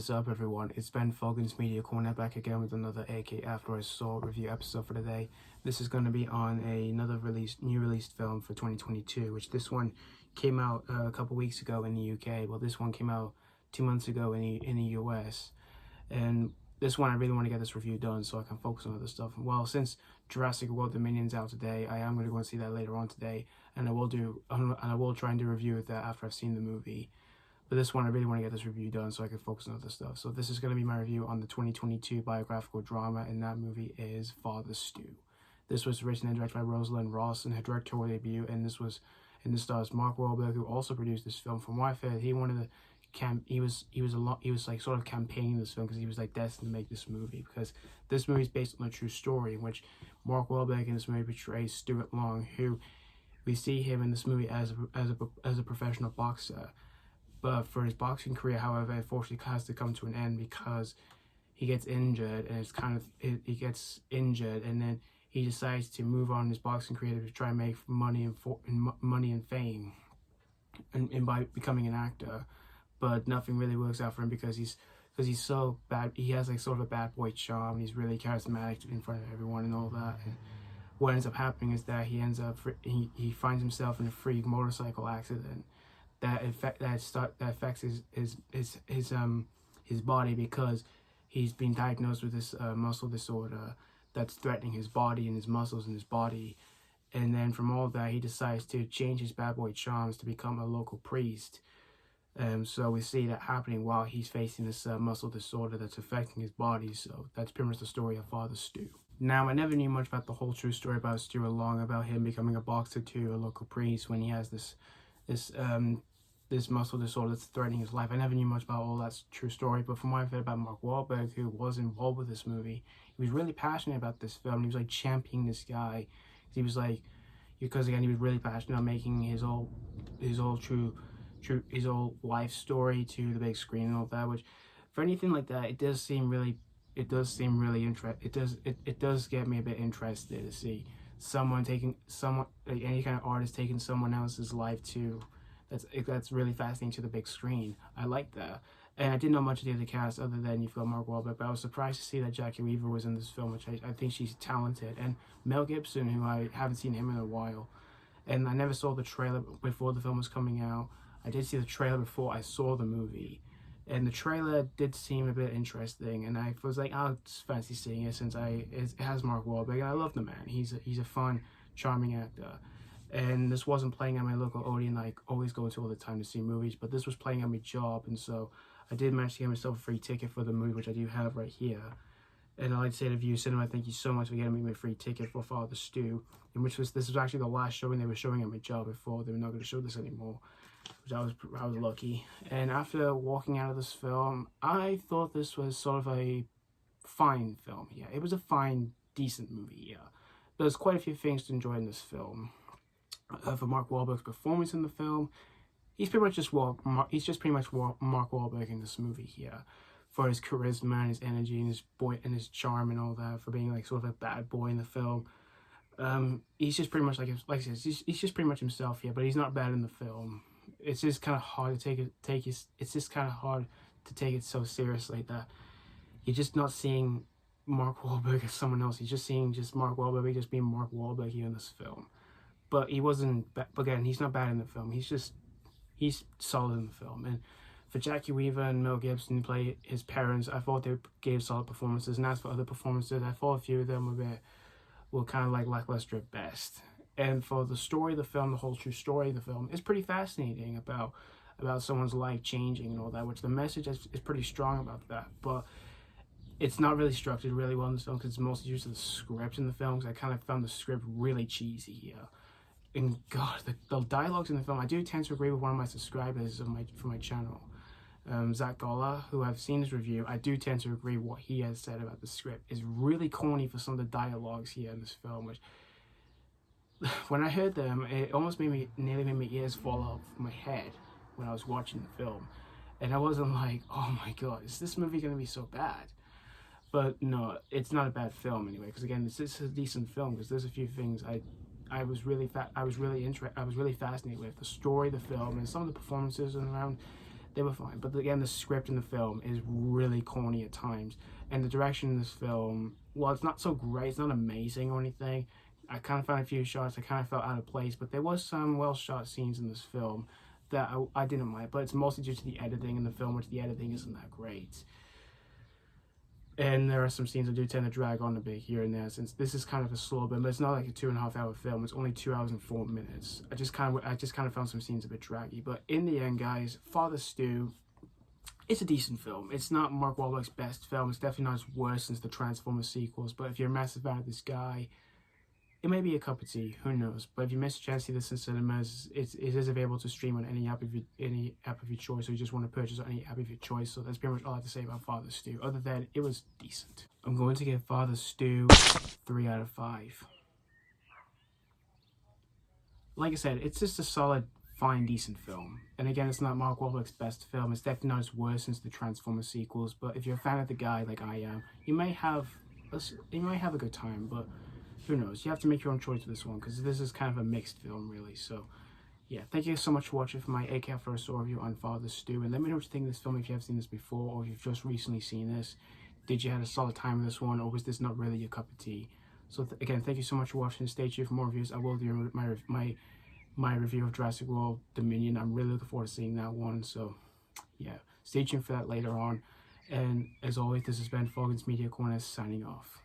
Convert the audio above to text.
What's up, everyone? It's Ben Fogan's Media Corner back again with another AK After I Saw review episode for today. This is going to be on another new released film for 2022, which this one came out a couple weeks ago in the UK. Well, this one came out 2 months ago in the US. And this one, I really want to get this review done so I can focus on other stuff. Well, since Jurassic World Dominion's out today, I am going to go and see that later on today, and I will try and do a review of that after I've seen the movie. But this one, I really want to get this review done so I can focus on other stuff. So this is going to be my review on the 2022 biographical drama, and that movie is Father Stu. This was written and directed by Rosalind in her directorial debut, and this stars Mark Wahlberg, who also produced this film. From what I've heard, he was like sort of campaigning this film because he was like destined to make this movie, because this movie is based on a true story in which Mark Wahlberg in this movie portrays Stuart Long, who we see him in this movie as a professional boxer. But for his boxing career, however, unfortunately has to come to an end because he gets injured, and he gets injured, and then he decides to move on his boxing career to try and make money and fame, and by becoming an actor. But nothing really works out for him because he's so bad. He has like sort of a bad boy charm. He's really charismatic in front of everyone and all that. And what ends up happening is that he finds himself in a freak motorcycle accident that affects his body, because he's been diagnosed with this muscle disorder that's threatening his body and his muscles and his body. And then from all of that, he decides to change his bad boy charms to become a local priest. So we see that happening while he's facing this muscle disorder that's affecting his body. So that's pretty much the story of Father Stu. Now, I never knew much about the whole true story about Stuart Long, about him becoming a boxer to a local priest when he has this muscle disorder that's threatening his life. I never knew much about all that true story, but from what I've heard about Mark Wahlberg, who was involved with this movie, he was really passionate about this film. He was like championing this guy. He was like, because again, he was really passionate about making his whole life story to the big screen and all that. Which, for anything like that, it does get me a bit interested to see any kind of artist taking someone else's life to. That's really fascinating to the big screen. I like that. And I didn't know much of the other cast other than you've got Mark Wahlberg, but I was surprised to see that Jacki Weaver was in this film, which I think she's talented. And Mel Gibson, who I haven't seen him in a while. And I never saw the trailer before the film was coming out. I did see the trailer before I saw the movie. And the trailer did seem a bit interesting, and I was like, I'll just fancy seeing it since it has Mark Wahlberg, and I love the man. He's a fun, charming actor. And this wasn't playing at my local Odeon I always go to all the time to see movies, but this was playing at my job, and so I did manage to get myself a free ticket for the movie, which I do have right here. And I'd like to say to View Cinema, thank you so much for getting me a free ticket for Father Stu, this was actually the last showing they were showing at my job before they were not going to show this anymore, which I was lucky. And after walking out of this film, I thought this was sort of a fine film. Yeah, it was a fine, decent movie. Yeah, there's quite a few things to enjoy in this film. For Mark Wahlberg's performance in the film, he's pretty much Mark Wahlberg in this movie here, for his charisma and his energy and his charm and all that, for being like sort of a bad boy in the film. He's just pretty much like I said, he's just pretty much himself here, but he's not bad in the film. It's just kind of hard to take it so seriously that you're just not seeing Mark Wahlberg as someone else. You're just seeing Mark Wahlberg just being Mark Wahlberg here in this film. But he wasn't, again, he's not bad in the film. He's solid in the film. And for Jacki Weaver and Mel Gibson to play his parents, I thought they gave solid performances. And as for other performances, I thought a few of them were kind of like lackluster at best. And for the story of the film, the whole true story of the film, is pretty fascinating about someone's life changing and all that, which the message is pretty strong about that. But it's not really structured really well in this film, because it's mostly used to the script in the film, because I kind of found the script really cheesy here. And God, the dialogues in the film, I do tend to agree with one of my subscribers for my channel, Zach Golla, who I've seen his review. I do tend to agree what he has said about the script is really corny for some of the dialogues here in this film, which, when I heard them, it almost nearly made my ears fall off my head when I was watching the film. And I wasn't like, oh my God, is this movie going to be so bad? But no, it's not a bad film anyway, because again, this is a decent film, because there's a few things I was really fascinated with the story of the film and some of the performances and around They were fine. But again, the script in the film is really corny at times. And the direction in this film, well, it's not so great. It's not amazing or anything. I kind of found a few shots I kind of felt out of place. But there was some well-shot scenes in this film that I didn't mind. But it's mostly due to the editing in the film, which the editing isn't that great. And there are some scenes that do tend to drag on a bit here and there, since this is kind of a slow burn, but it's not like a 2.5 hour film. It's only 2 hours and 4 minutes. I just kind of found some scenes a bit draggy. But in the end, guys, Father Stu, it's a decent film. It's not Mark Wahlberg's best film. It's definitely not his worst since the Transformers sequels. But if you're a massive fan of this guy, it may be a cup of tea. Who knows? But if you miss a chance to see this in cinemas, it is available to stream on any app of your choice, or you just want to purchase on any app of your choice. So that's pretty much all I have to say about Father Stu. Other than it was decent. I'm going to give Father Stu 3 out of 5. Like I said, it's just a solid, fine, decent film. And again, it's not Mark Wahlberg's best film. It's definitely not his worst since the Transformers sequels. But if you're a fan of the guy like I am, you might have a good time. But who knows? You have to make your own choice with this one, because this is kind of a mixed film, really. So, yeah, thank you so much for watching for my AK First review on Father Stu. And let me know what you think of this film if you have seen this before, or if you've just recently seen this. Did you have a solid time with this one, or was this not really your cup of tea? So, again, thank you so much for watching. Stay tuned for more reviews. I will do my review of Jurassic World Dominion. I'm really looking forward to seeing that one. So, yeah, stay tuned for that later on. And, as always, this has been Fogan's Media Corner signing off.